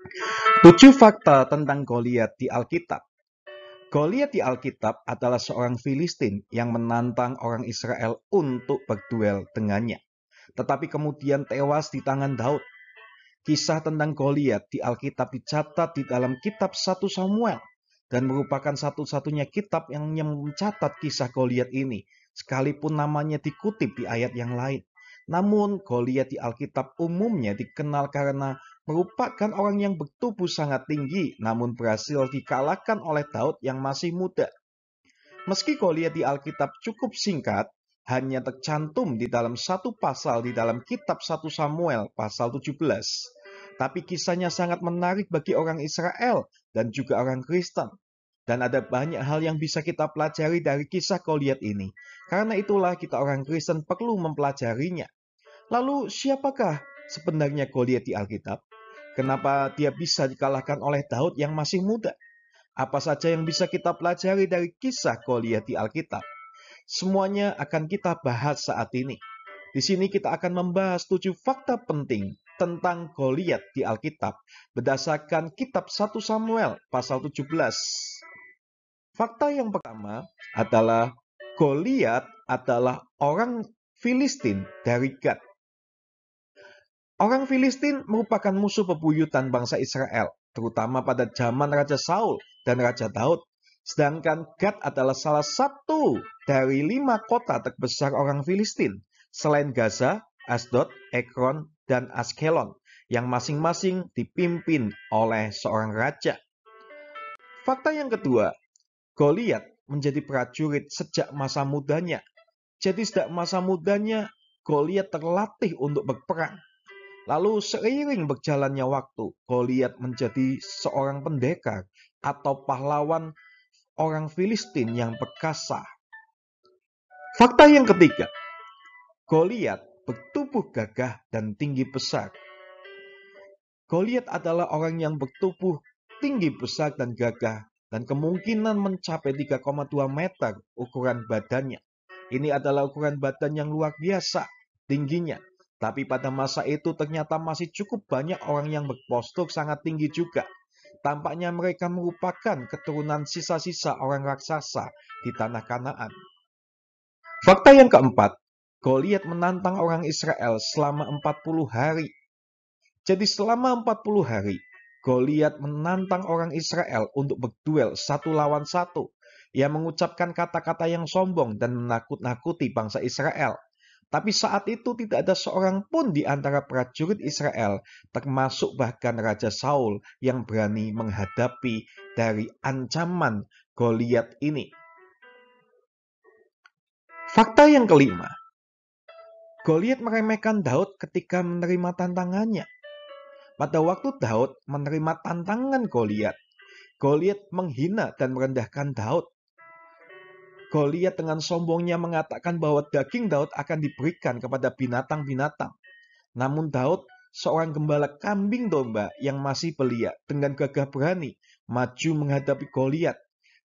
7 fakta tentang Goliat di Alkitab. Goliat di Alkitab adalah seorang Filistin yang menantang orang Israel untuk berduel dengannya, tetapi kemudian tewas di tangan Daud. Kisah tentang Goliat di Alkitab dicatat di dalam kitab 1 Samuel dan merupakan satu-satunya kitab yang mencatat kisah Goliat ini, sekalipun namanya dikutip di ayat yang lain. Namun, Goliat di Alkitab umumnya dikenal karena merupakan orang yang bertubuh sangat tinggi, namun berhasil dikalahkan oleh Daud yang masih muda. Meski Goliat di Alkitab cukup singkat, hanya tercantum di dalam satu pasal di dalam kitab 1 Samuel pasal 17. Tapi kisahnya sangat menarik bagi orang Israel dan juga orang Kristen. Dan ada banyak hal yang bisa kita pelajari dari kisah Goliat ini. Karena itulah kita orang Kristen perlu mempelajarinya. Lalu siapakah sebenarnya Goliat di Alkitab? Kenapa dia bisa dikalahkan oleh Daud yang masih muda? Apa saja yang bisa kita pelajari dari kisah Goliat di Alkitab? Semuanya akan kita bahas saat ini. Di sini kita akan membahas 7 fakta penting tentang Goliat di Alkitab berdasarkan kitab 1 Samuel pasal 17. Fakta yang pertama adalah Goliat adalah orang Filistin dari Gad. Orang Filistin merupakan musuh bebuyutan bangsa Israel, terutama pada zaman Raja Saul dan Raja Daud. Sedangkan Gad adalah salah satu dari 5 kota terbesar orang Filistin, selain Gaza, Asdod, Ekron, dan Askelon, yang masing-masing dipimpin oleh seorang raja. Fakta yang kedua, Goliat menjadi prajurit sejak masa mudanya. Jadi sejak masa mudanya, Goliat terlatih untuk berperang. Lalu seiring berjalannya waktu, Goliat menjadi seorang pendekar atau pahlawan orang Filistin yang perkasa. Fakta yang ketiga, Goliat bertubuh gagah dan tinggi besar. Goliat adalah orang yang bertubuh tinggi besar dan gagah dan kemungkinan mencapai 3,2 meter ukuran badannya. Ini adalah ukuran badan yang luar biasa tingginya. Tapi pada masa itu ternyata masih cukup banyak orang yang berpostur sangat tinggi juga. Tampaknya mereka merupakan keturunan sisa-sisa orang raksasa di tanah Kanaan. Fakta yang keempat, Goliat menantang orang Israel selama 40 hari. Jadi selama 40 hari, Goliat menantang orang Israel untuk berduel satu lawan satu. Ia mengucapkan kata-kata yang sombong dan menakut-nakuti bangsa Israel. Tapi saat itu tidak ada seorang pun di antara prajurit Israel, termasuk bahkan Raja Saul, yang berani menghadapi dari ancaman Goliat ini. Fakta yang kelima, Goliat meremehkan Daud ketika menerima tantangannya. Pada waktu Daud menerima tantangan Goliat, Goliat menghina dan merendahkan Daud. Goliat dengan sombongnya mengatakan bahwa daging Daud akan diberikan kepada binatang-binatang. Namun Daud, seorang gembala kambing domba yang masih belia, dengan gagah berani maju menghadapi Goliat.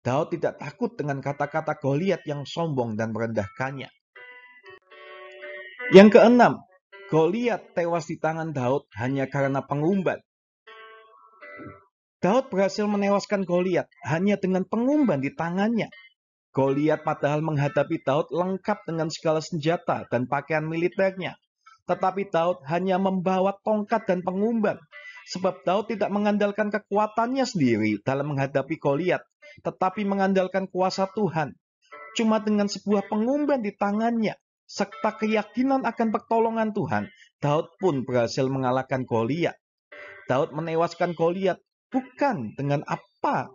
Daud tidak takut dengan kata-kata Goliat yang sombong dan merendahkannya. Yang keenam, Goliat tewas di tangan Daud hanya karena pengumban. Daud berhasil menewaskan Goliat hanya dengan pengumban di tangannya. Goliat padahal menghadapi Daud lengkap dengan segala senjata dan pakaian militernya. Tetapi Daud hanya membawa tongkat dan pengumban. Sebab Daud tidak mengandalkan kekuatannya sendiri dalam menghadapi Goliat, tetapi mengandalkan kuasa Tuhan. Cuma dengan sebuah pengumban di tangannya, serta keyakinan akan pertolongan Tuhan, Daud pun berhasil mengalahkan Goliat. Daud menewaskan Goliat bukan dengan apa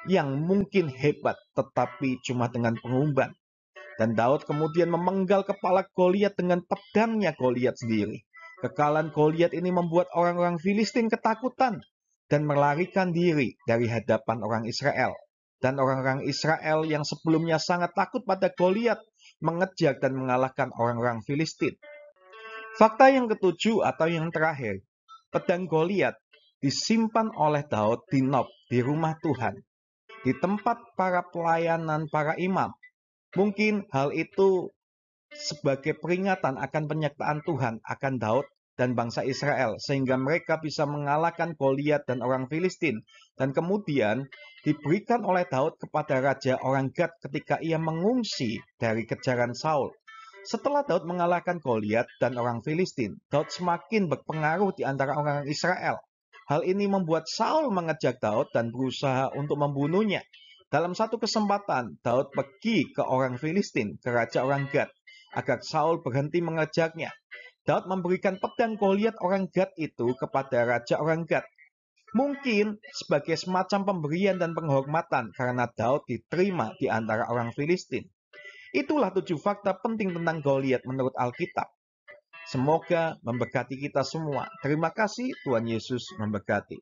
yang mungkin hebat, tetapi cuma dengan pengumban. Dan Daud kemudian memenggal kepala Goliat dengan pedangnya Goliat sendiri. Kekalahan Goliat ini membuat orang-orang Filistin ketakutan dan melarikan diri dari hadapan orang Israel. Dan orang-orang Israel yang sebelumnya sangat takut pada Goliat mengejar dan mengalahkan orang-orang Filistin. Fakta yang ketujuh atau yang terakhir, pedang Goliat disimpan oleh Daud di Nob, di rumah Tuhan, di tempat para pelayanan para imam. Mungkin hal itu sebagai peringatan akan penyertaan Tuhan akan Daud dan bangsa Israel, sehingga mereka bisa mengalahkan Goliat dan orang Filistin. Dan kemudian diberikan oleh Daud kepada raja orang Gad ketika ia mengungsi dari kejaran Saul. Setelah Daud mengalahkan Goliat dan orang Filistin, Daud semakin berpengaruh di antara orang Israel. Hal ini membuat Saul mengejar Daud dan berusaha untuk membunuhnya. Dalam satu kesempatan, Daud pergi ke orang Filistin, ke raja orang Gad, agar Saul berhenti mengejarnya. Daud memberikan pedang Goliat orang Gad itu kepada raja orang Gad. Mungkin sebagai semacam pemberian dan penghormatan karena Daud diterima di antara orang Filistin. Itulah 7 fakta penting tentang Goliat menurut Alkitab. Semoga memberkati kita semua. Terima kasih, Tuhan Yesus memberkati.